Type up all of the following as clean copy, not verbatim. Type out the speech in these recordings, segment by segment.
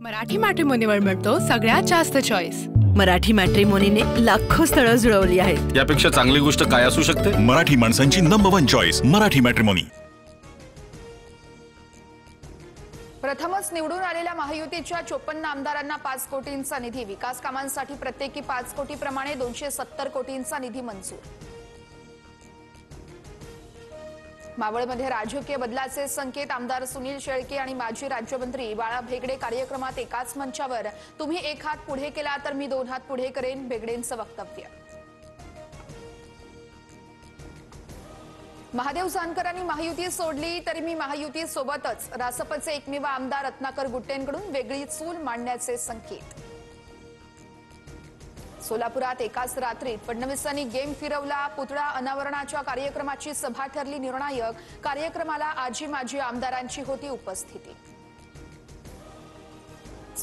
मराठी मॅट्रिमोनीवर मिळतो सगळ्यात जास्त चॉईस। मराठी मॅट्रिमोनीने लाखो स्थळं जुळवली आहेत। यापेक्षा चांगली गोष्ट काय असू शकते? मराठी माणसांची नंबर 1 चॉईस मराठी मॅट्रिमोनी। प्रथमच निवडून आलेल्या महायुतीच्या 54 आमदारांना 5 कोटींचा निधी, विकास कामांसाठी प्रत्येकी 5 कोटी प्रमाणे 270 कोटींचा निधी मंजूर। मावळमध्ये राजकीय बदलाचे संकेत, आमदार सुनील शेळके आणि माजी राज्यमंत्री बाळा भेगडे कार्यक्रमात एकाच मंचावर। तुम्ही एक हात पुढे केला तर मी 2 हात पुढे करेन, भेगडेंचं वक्तव्य। महादेव जानकरांनी महायुती सोडली तरी मी महायुती सोबतच, रासपचे एकमेव आमदार रत्नाकर गुट्टेंकडून वेगळी चूल मांडण्याचे संकेत। सोलापुरात एकाच रात्रीत फडणवीसांनी गेम फिरवला, पुतळा अनावरणाच्या कार्यक्रमाची सभा ठरली निर्णायक। कार्यक्रमाला आजी माजी आमदारांची होती उपस्थिती।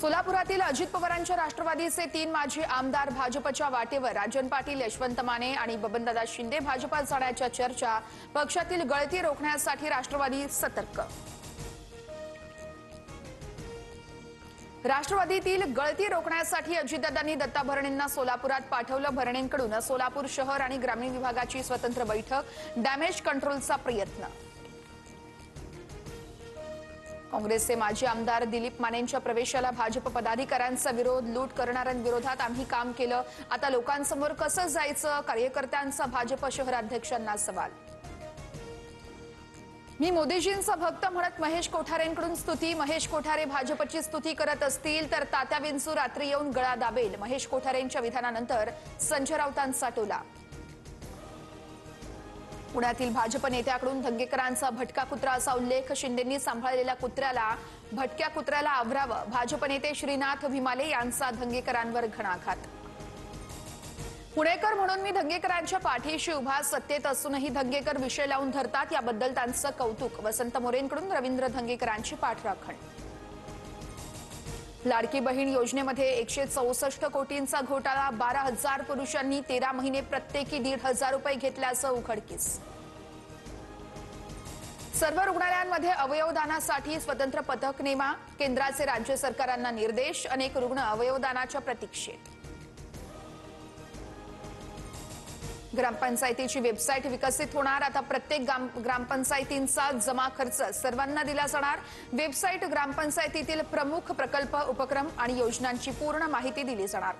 सोलापुरातील अजित पवारांच्या राष्ट्रवादीचे 3 माजी आमदार भाजपच्या वाटेवर, राजन पाटील, यशवंत माने आणि बबनदादा शिंदे भाजपात जाण्याच्या चर्चा। पक्षातील गळती रोखण्यासाठी राष्ट्रवादी सतर्क। राष्ट्रवादीतील गळती रोखण्यासाठी अजितदादांनी दत्ता भरणेंना सोलापुरात पाठवलं। भरणेंकडून सोलापूर शहर आणि ग्रामीण विभागाची स्वतंत्र बैठक, डॅमेज कंट्रोलचा प्रयत्न। काँग्रेसचे माजी आमदार दिलीप मानेंच्या प्रवेशाला भाजप पदाधिकाऱ्यांचा विरोध, लूट करणाऱ्यांविरोधात आम्ही काम केलं, आता लोकांसमोर कसं जायचं? कार्यकर्त्यांचा भाजप शहराध्यक्षांना सवाल। मी मोदीजींचा भक्त म्हणत महेश कोठारेंकडून स्तुती, महेश कोठारे भाजपची स्तुती करत असतील तर तात्या विंचू रात्री येऊन गळा दाबेल, महेश कोठारेंच्या विधानानंतर संजय राऊतांचा टोला। पुण्यातील भाजप नेत्याकडून धंगेकरांचा भटका कुत्रा असा उल्लेख, शिंदेंनी सांभाळलेल्या कुत्र्याला भटक्या कुत्र्याला आवरावं, भाजप नेते श्रीनाथ भिमाले यांचा धंगेकरांवर घणाघात। पुणेकर म्हणून मी धंगेकरांच्या पाठीशी उभा, सत्तेत असूनही धंगेकर विषय लावून धरतात, याबद्दल त्यांचं कौतुक। वसंत मोरेंकडून रवींद्र धंगेकरांची पाठराखण। लाडकी बहीण योजनेमध्ये 164 कोटींचा घोटाळा, 12,000 पुरुषांनी 13 महिने प्रत्येकी 1,500 रुपये घेतल्याचं उघडकीस। सर्व रुग्णालयांमध्ये अवयवदानासाठी स्वतंत्र पथक नेमा, केंद्राचे राज्य सरकारांना निर्देश, अनेक रुग्ण अवयवदानाच्या प्रतीक्षेत। ग्रामपंचायतीची वेबसाईट विकसित होणार, आता प्रत्येक ग्रामपंचायतींचा जमा खर्च सर्वांना दिला जाणार। वेबसाईट ग्रामपंचायतीतील प्रमुख प्रकल्प, उपक्रम आणि योजनांची पूर्ण माहिती दिली जाणार।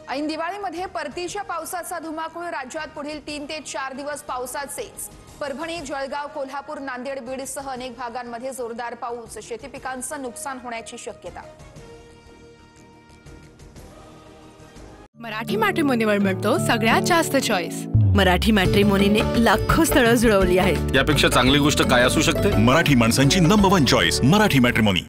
ऐन दिवाळीमध्ये परतीच्या पावसाचा धुमाकूळ, राज्यात पुढील 3 ते 4 दिवस पावसाचेच। परभणी, जळगाव, कोल्हापूर, नांदेड, बीडसह अनेक भागांमध्ये जोरदार पाऊस, शेती पिकांचं नुकसान होण्याची शक्यता। मराठी मॅट्रिमोनीवर मिळतो सगळ्यात जास्त चॉईस। मराठी मॅट्रिमोनीने लाखो स्थळं जुळवली आहेत। यापेक्षा चांगली गोष्ट काय असू शकते? मराठी माणसांची नंबर 1 चॉईस मराठी मॅट्रिमोनी।